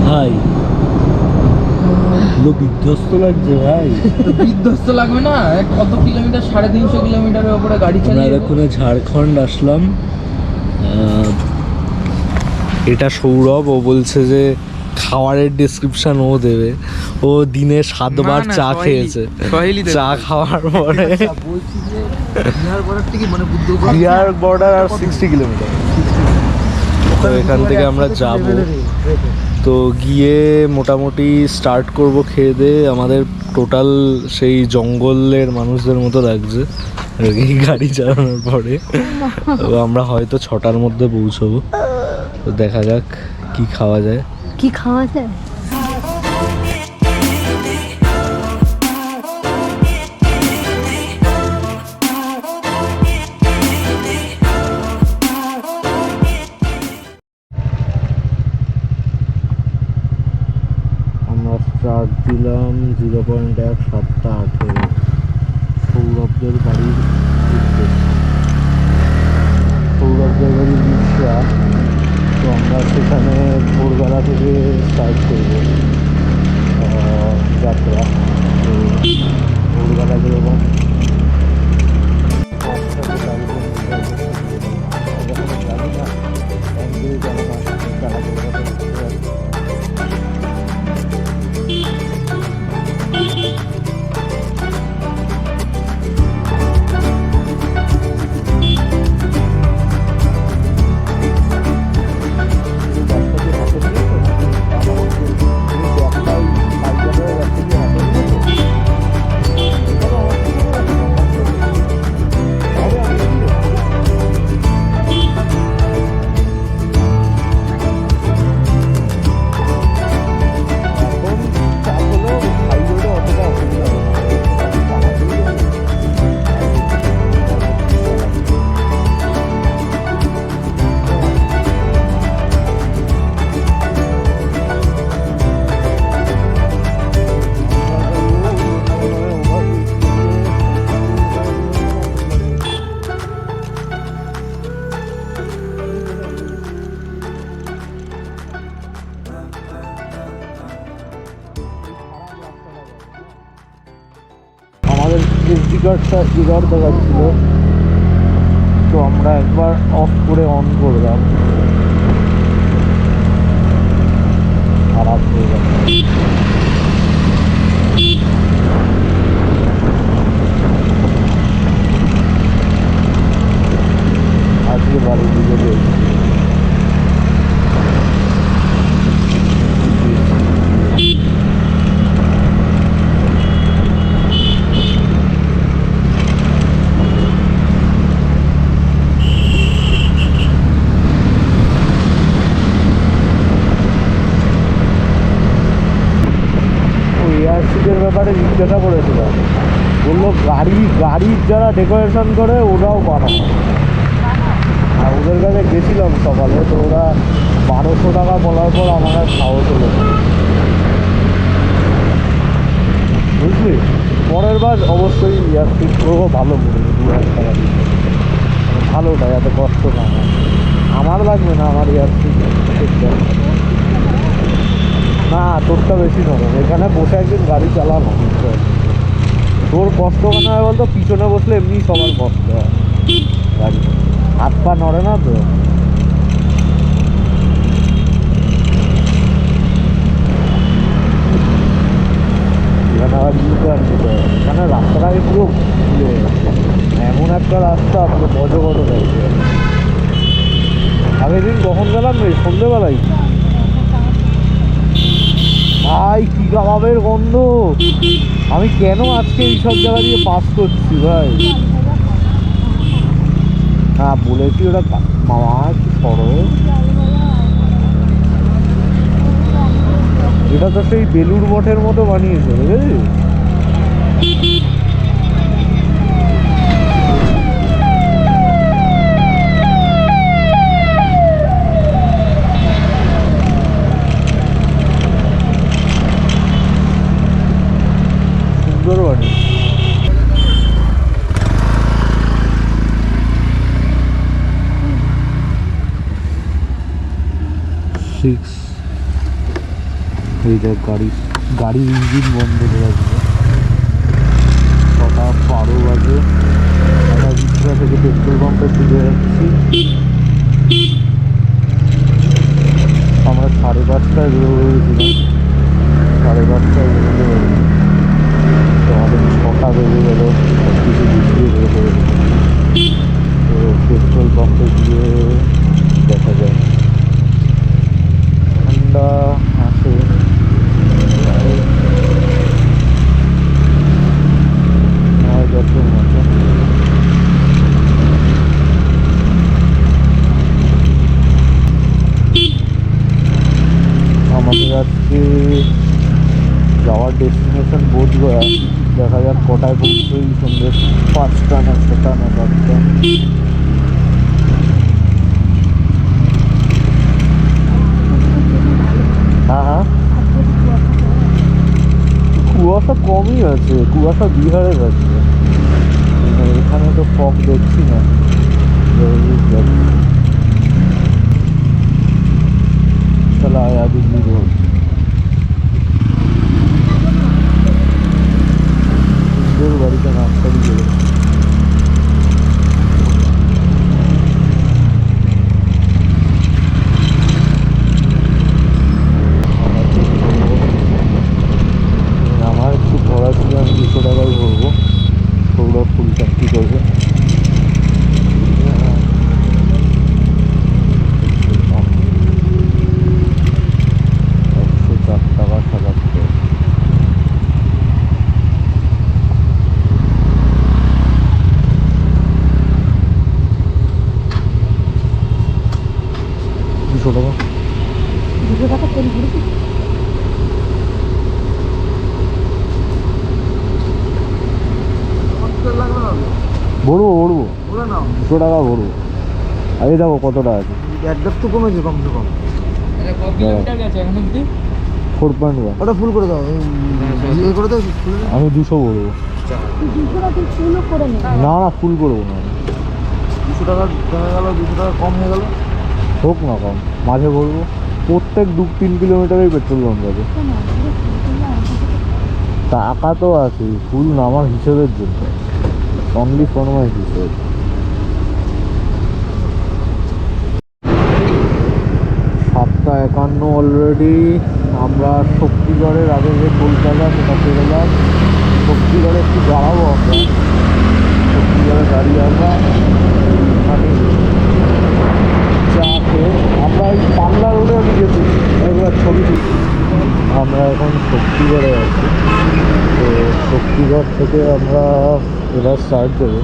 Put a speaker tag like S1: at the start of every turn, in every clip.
S1: ভাই বিধ্বস্ত লাগছে ভাই।
S2: বিধ্বস্ত লাগবে না? কত কিলোমিটার, 350 কিলোমিটারের উপরে গাড়ি চালিয়ে
S1: এক্ষুনি ঝাড়খণ্ড আসলাম। এটা সৌরভ, ও বলছে যে খাবারের ডেসক্রিপশন ও দেবে। ও দিনে 7 বার চা খেয়েছে। চা খাওয়ার পরে বিহার বর্ডার আর 60 কিলোমিটার। তো এখান থেকে আমরা যাব, তো গিয়ে মোটামুটি স্টার্ট করব খেয়ে দিয়ে। আমাদের টোটাল সেই জঙ্গলের মানুষদের মতো লাগছে এই গাড়ি চালানোর পরে। তো আমরা হয়তো 6টার মধ্যে পৌঁছবো। তো দেখা যাক কি খাওয়া যায়।
S3: কি খাওয়া যায়?
S1: আমরা স্টার্ট দিলাম 0.1 সৌরভদের বাড়ির রিক্সা। তো আমরা সেখানে ভোরবেলা থেকে স্টার্ট করব যাত্রা। তো ভোরবেলা যেরকম SD কার্ডটা এরর দেখাচ্ছিল, তো আমরা একবার অফ করে অন করলাম, খারাপ হয়ে গেল। আজকে বাড়ির দিকে ব্যাপারে জিজ্ঞাসা করেছিলাম, বললো গাড়ির যারা ডেকোরেশন করে ওরাও বানায়। আর ওদের কাছে গেছিলাম সকালে, তো ওরা 1200 টাকা বলার পর আমার আর সাহস হলো না, বুঝলি। পরের বার অবশ্যই ইয়ার ঠিক করবো ভালো করে, 2000 টাকা দিয়ে ভালোটা, যাতে কষ্ট না হয়। আমার লাগবে না, আমার ইয়ার ঠিক না, তোরটা বেশি নরম। এখানে বসে একদিন গাড়ি চালানো, তোর কষ্ট কেন হয় বলতো? পিছনে বসলে এমনি সবার কষ্ট হয়, গাড়ি হাত পা নড়ে না তো। এখানে আবার ইউটার্ন দিতে হয়। এখানে রাস্তাটাকে পুরো খুলে এমন একটা রাস্তা, পুরো বজগত লাগছে। আগের দিন কখন গেলাম রে? সন্ধ্যেবেলায়। ভাই কি কাবাবের গন্ধ! আমি কেন আজকে এইসব জায়গা দিয়ে পাস করছি ভাই? হ্যাঁ বলেছি ওটা মামা কি করো। এটা তো সেই বেলুর মঠের মতো বানিয়েছে, বুঝেছিস? সুন্দর বানিয়েছে। 6 এই যে গাড়ির ইঞ্জিন বন্ধ হয়ে যাচ্ছে। 6:12 বাজে, আমরা রিক্সা থেকে পেট্রোল পাম্পে ফিরে যাচ্ছি। আমরা 5:30টায় বেরোবেছিলাম, 5:30টায় বেরোতে তো আমাদের 6টা বেজে গেল, সব কিছু গুছিয়ে বেরোতে। তো পেট্রোল পাম্পে গিয়ে দেখা যায় ঠান্ডা আসে। আমাদের আজকে যাওয়ার ডেস্টিনেশন বোধগয়া। দেখা যাক কটায় পৌঁছই, সন্ধ্যে 5টা না 6টা না 7টা। হ্যাঁ হ্যাঁ, কুয়াশা কমই আছে, কুয়াশা বিহারের আছে, এখানে তো ফগ দেখছি না। চলা আয়া দিল্লি রোড, সুন্দর বাড়িতে নামতারি গেলে। আমার একটু ভরা ছিল, আমি 200 টাকায় ভরবো, ওগুলো ফুল ট্যাঙ্কি করবে। 104 টাকা সাজাচ্ছে। ভরবো 200 টাকা ভরবো। আরে দেখো কতটা আছে,
S3: একদম তো কমেছে কমসে কম।
S1: $4.1।
S3: ওটা ফুল করে দাও, ইয়ে করে দাও,
S1: আমি 200 ভরবো। না না, ফুল করবো না।
S3: 200 টাকা কমে গেল, 200 টাকা কম হয়ে গেল।
S1: হোক না কম, মাঝে ভরবো। প্রত্যেক 2-3 কিলোমিটারেই পেট্রোল পাম্প আছে। টাকা তো আছে, ফুল না আমার হিসেবের জন্য, অনলি ফর মাই হিসেব। 7:51 অলরেডি। আমরা শক্তিগড়ের আগে যে কলকাতা সেটাতে গেলাম। শক্তিগড়ে একটু দাঁড়াবো আমরা, শক্তিগড়ে দাঁড়িয়ে আমরা এখানে চা খেয়ে আমরা এই পাল্লা রোডে আমি গেছি একবার ছবি তুলছি। আমরা এখন শক্তিগড়ে আছি, তো শক্তিগড় থেকে আমরা এবার স্টার্ট দেবো।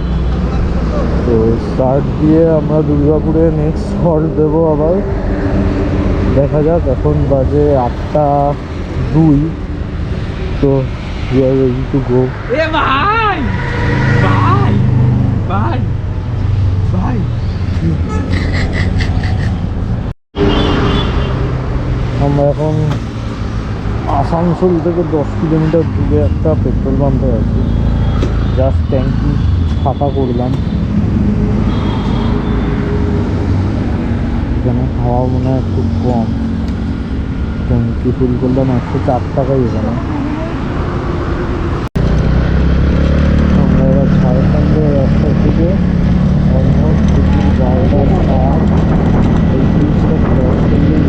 S1: তো স্টার্ট দিয়ে আমরা দুর্গাপুরে নেক্সট হল্ট দেবো আবার। দেখা যাক, এখন বাজে 8:02। তো we are ready to go. আমরা এখন আসানসোল থেকে 10 কিলোমিটার দূরে একটা পেট্রোল পাম্পে আছি। জাস্ট ট্যাঙ্কি ফাঁকা করলাম। এখানে হাওয়া মনে হয় খুব কম, ট্যাঙ্কি ফুল করলাম 104 টাকাই এখানে। আমরা এবার ঝাড়খণ্ডের রাস্তা থেকে অলমোস্ট 12টা এই ব্রিজটা ক্রস করলেই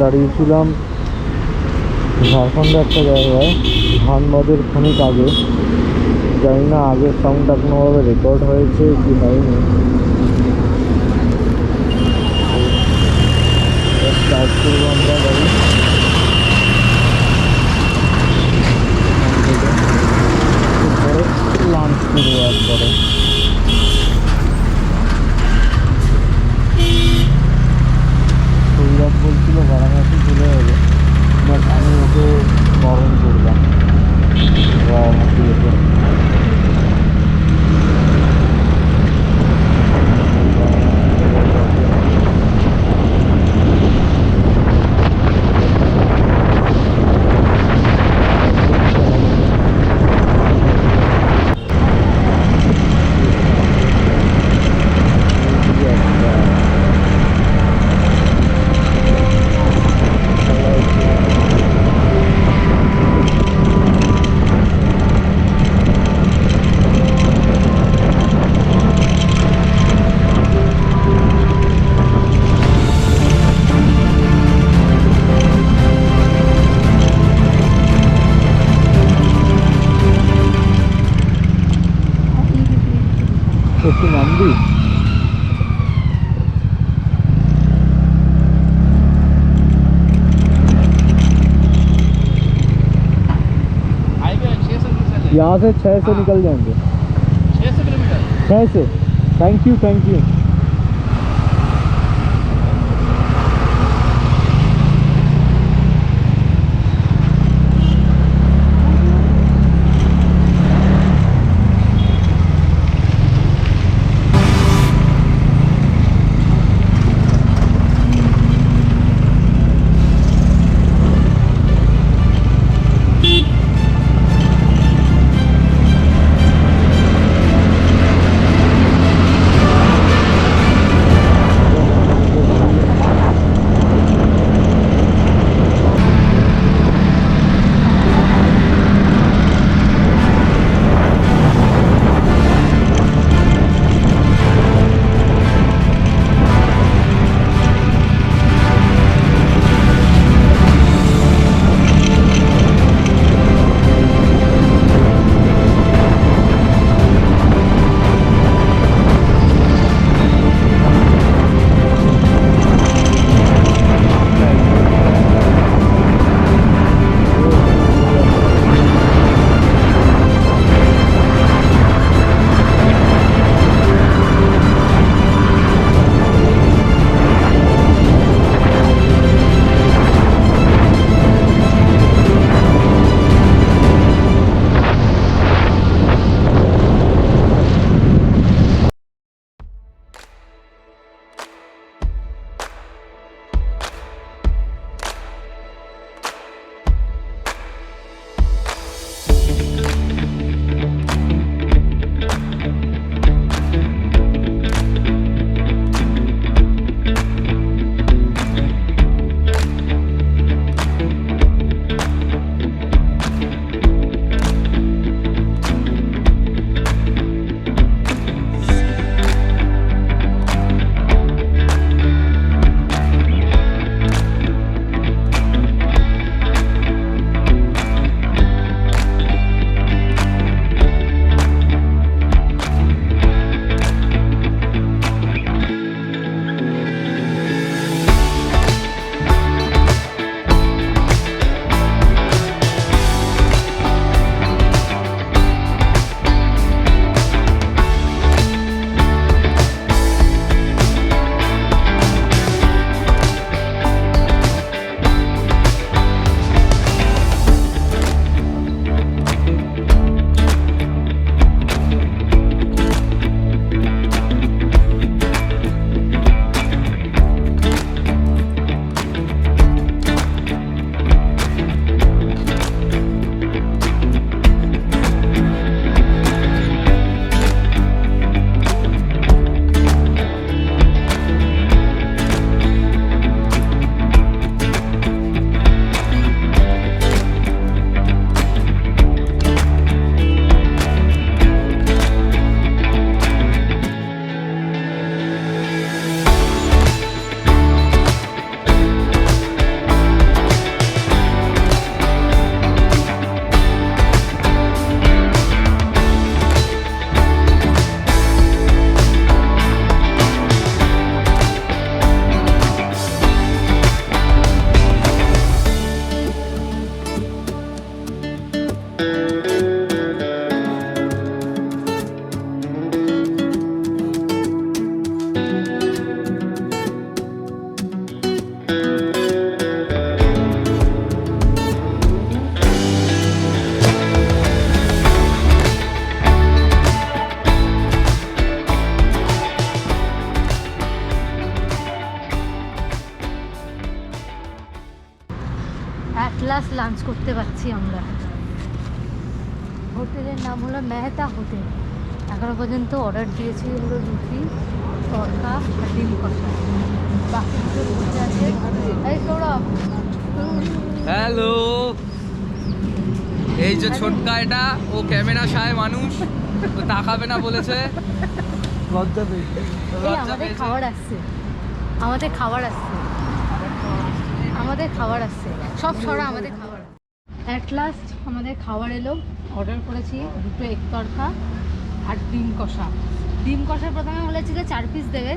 S1: দাঁড়িয়েছিলাম ঝাড়খণ্ডে একটা জায়গায়, ধানবাদের খানিক আগে। জানি না আগের সাউন্ডটা কোনোভাবে রেকর্ড হয়েছে কি হয়নি। স্টার্ট করবো আমরা গাড়ি। এরপরে লাঞ্চ করবো একবারে। সৌরভ বলছিল বারাণসী চলে যাবে, বাট আমি ওকে বারণ করলাম বারাণসী যেতে। একটু নামবি? यहाँ से 6 से निकल जाएंगे।
S2: 600 किलोमीटर
S1: 6 से। Thank you thank you.
S4: At last lunch করতে পারছি আমরা। হোটেলের নাম হলো মেহতা হোটেল। এখনো পর্যন্ত অর্ডার দিয়েছি হলো রুটি, তড়কা আর ডিম কষা। বাকি দুটো রুটি আছে। এই সৌরভ,
S2: হ্যালো, এই যে ছোটকা, এটা ও ক্যামেরা শায় মানুষ, ও তাকাবে না বলেছে।
S3: লজ্জা পেয়েছি।
S4: এই আমাদের খাবার আসছে, আমাদের খাবার আসছে, আমাদের খাবার আসছে, সব ছড়া আমাদের খাবার। অ্যাট লাস্ট আমাদের খাবার এলো। অর্ডার করেছি দুটো এগ তড়কা আর ডিম কষা। ডিম কষা প্রথমে বলেছিল 4 পিস দেবে,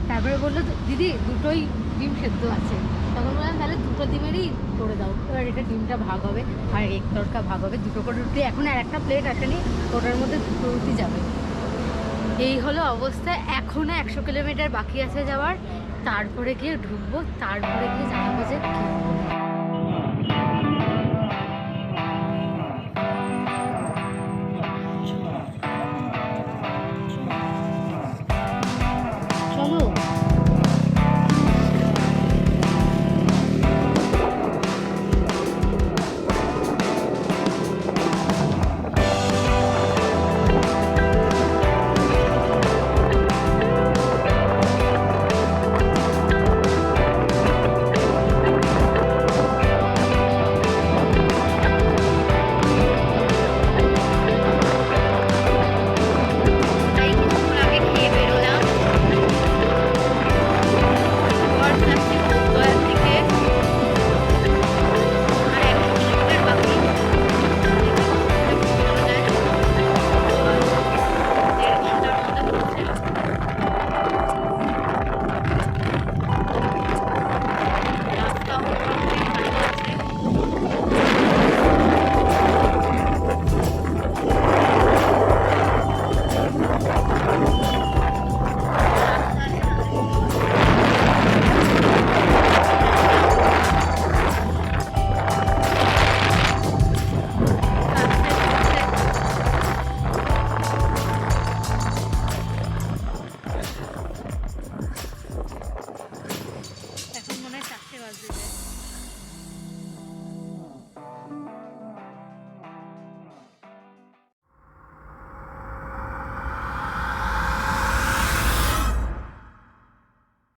S4: তারপরে বললো দিদি দুটোই ডিম সেদ্ধ আছে। তখন বললাম তাহলে দুটো ডিমেরই করে দাও। এবার এটা ডিমটা ভাগ হবে আর এগ তড়কা ভাগ হবে, দুটো করে রুটি। এখন আর একটা প্লেট আসেনি, ওটার মধ্যে দুটো রুটি যাবে। এই হলো অবস্থা। এখনও 100 কিলোমিটার বাকি আছে যাওয়ার, তারপরে গিয়ে ঢুকবো, তারপরে গিয়ে জানাবো যে কী